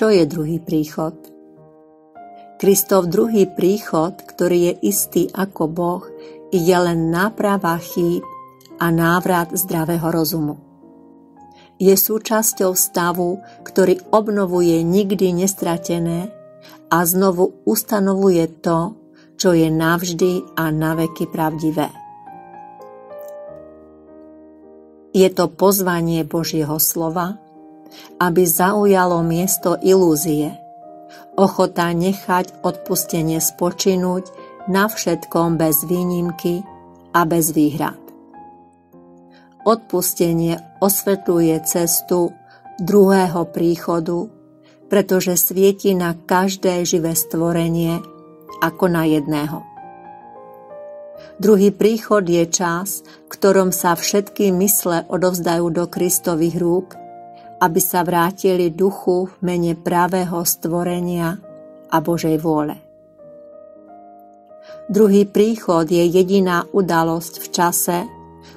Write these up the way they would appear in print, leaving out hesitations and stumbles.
Čo je druhý príchod? Kristov druhý príchod, ktorý je istý ako Boh, je len náprava chýb a návrat zdravého rozumu. Je súčasťou stavu, ktorý obnovuje nikdy nestratené a znovu ustanovuje to, čo je navždy a naveky pravdivé. Je to pozvanie Božieho slova, aby zaujalo miesto ilúzie, ochota nechať odpustenie spočinúť na všetkom bez výnimky a bez výhrad. Odpustenie osvetľuje cestu druhého príchodu, pretože svieti na každé živé stvorenie ako na jedného. Druhý príchod je čas, v ktorom sa všetky mysle odovzdajú do Kristových rúk, aby sa vrátili duchu v mene pravého stvorenia a Božej vôle. Druhý príchod je jediná udalosť v čase,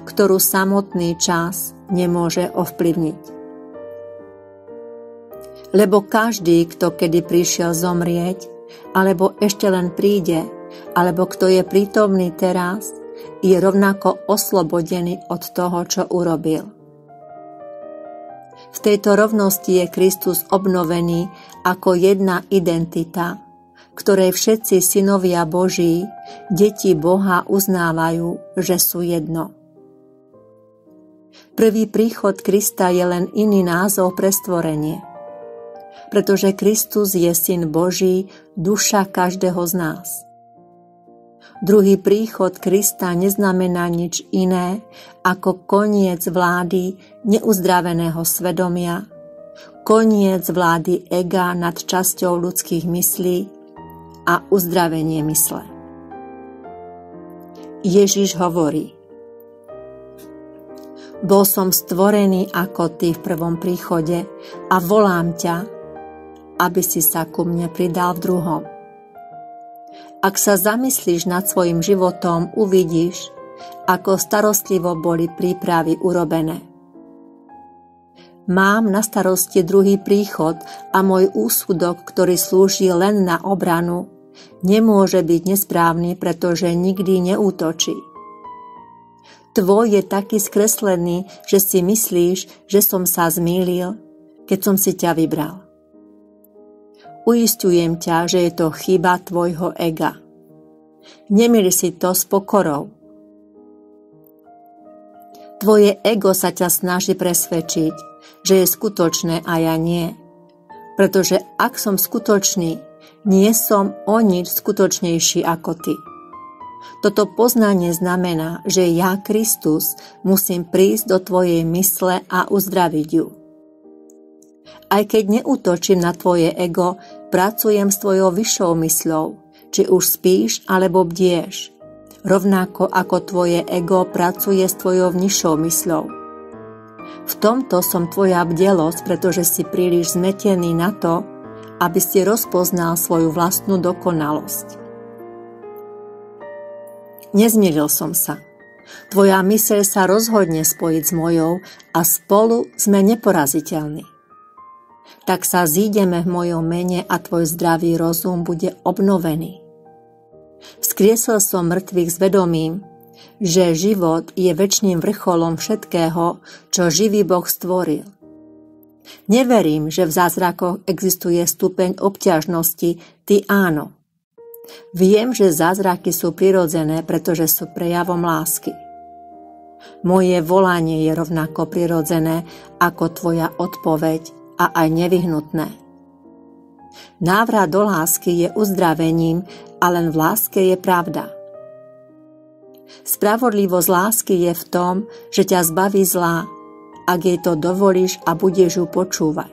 ktorú samotný čas nemôže ovplyvniť. Lebo každý, kto kedy prišiel zomrieť, alebo ešte len príde, alebo kto je prítomný teraz, je rovnako oslobodený od toho, čo urobil. V tejto rovnosti je Kristus obnovený ako jedna identita, ktorej všetci synovia Boží, deti Boha uznávajú, že sú jedno. Prvý príchod Krista je len iný názov pre stvorenie, pretože Kristus je Syn Boží, duša každého z nás. Druhý príchod Krista neznamená nič iné ako koniec vlády neuzdraveného svedomia, koniec vlády ega nad časťou ľudských myslí a uzdravenie mysle. Ježiš hovorí: Bol som stvorený ako ty v prvom príchode a volám ťa, aby si sa ku mne pridal v druhom. Ak sa zamyslíš nad svojim životom, uvidíš, ako starostlivo boli prípravy urobené. Mám na starosti druhý príchod a môj úsudok, ktorý slúži len na obranu, nemôže byť nesprávny, pretože nikdy neútočí. Tvoj je taký skreslený, že si myslíš, že som sa zmýlil, keď som si ťa vybral. Uisťujem ťa, že je to chyba tvojho ega. Nemýli si to s pokorou. Tvoje ego sa ťa snaží presvedčiť, že je skutočné a ja nie. Pretože ak som skutočný, nie som o nič skutočnejší ako ty. Toto poznanie znamená, že ja, Kristus, musím prísť do tvojej mysle a uzdraviť ju. Aj keď neútočím na tvoje ego, pracujem s tvojou vyššou mysľou, či už spíš alebo bdieš, rovnako ako tvoje ego pracuje s tvojou nižšou mysľou. V tomto som tvoja bdelosť, pretože si príliš zmetený na to, aby si rozpoznal svoju vlastnú dokonalosť. Nezmýlil som sa. Tvoja myseľ sa rozhodne spojiť s mojou a spolu sme neporaziteľní. Tak sa zídeme v mojom mene a tvoj zdravý rozum bude obnovený. Vzkriesol som mŕtvych s vedomím, že život je večným vrcholom všetkého, čo živý Boh stvoril. Neverím, že v zázrakoch existuje stupeň obťažnosti, ty áno. Viem, že zázraky sú prirodzené, pretože sú prejavom lásky. Moje volanie je rovnako prirodzené ako tvoja odpoveď a aj nevyhnutné. Návrat do lásky je uzdravením a len v láske je pravda. Spravodlivosť lásky je v tom, že ťa zbaví zla, ak jej to dovolíš a budeš ju počúvať.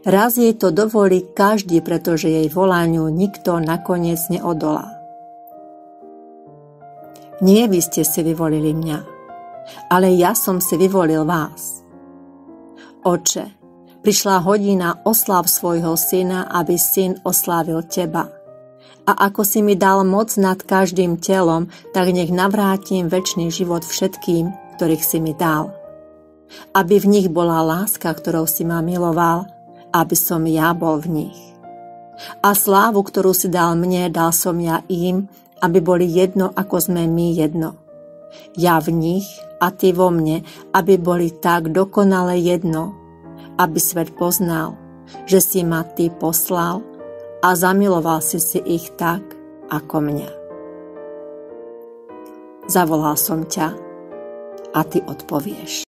Raz jej to dovolí každý, pretože jej volaniu nikto nakoniec neodolá. Nie vy ste si vyvolili mňa, ale ja som si vyvolil vás. Oče, prišla hodina oslav svojho syna, aby syn oslávil teba. A ako si mi dal moc nad každým telom, tak nech navrátim večný život všetkým, ktorých si mi dal. Aby v nich bola láska, ktorou si ma miloval, aby som ja bol v nich. A slávu, ktorú si dal mne, dal som ja im, aby boli jedno, ako sme my jedno. Ja v nich a ty vo mne, aby boli tak dokonale jedno, aby svet poznal, že si ma ty poslal a zamiloval si ich tak, ako mňa. Zavolal som ťa a ty odpovieš.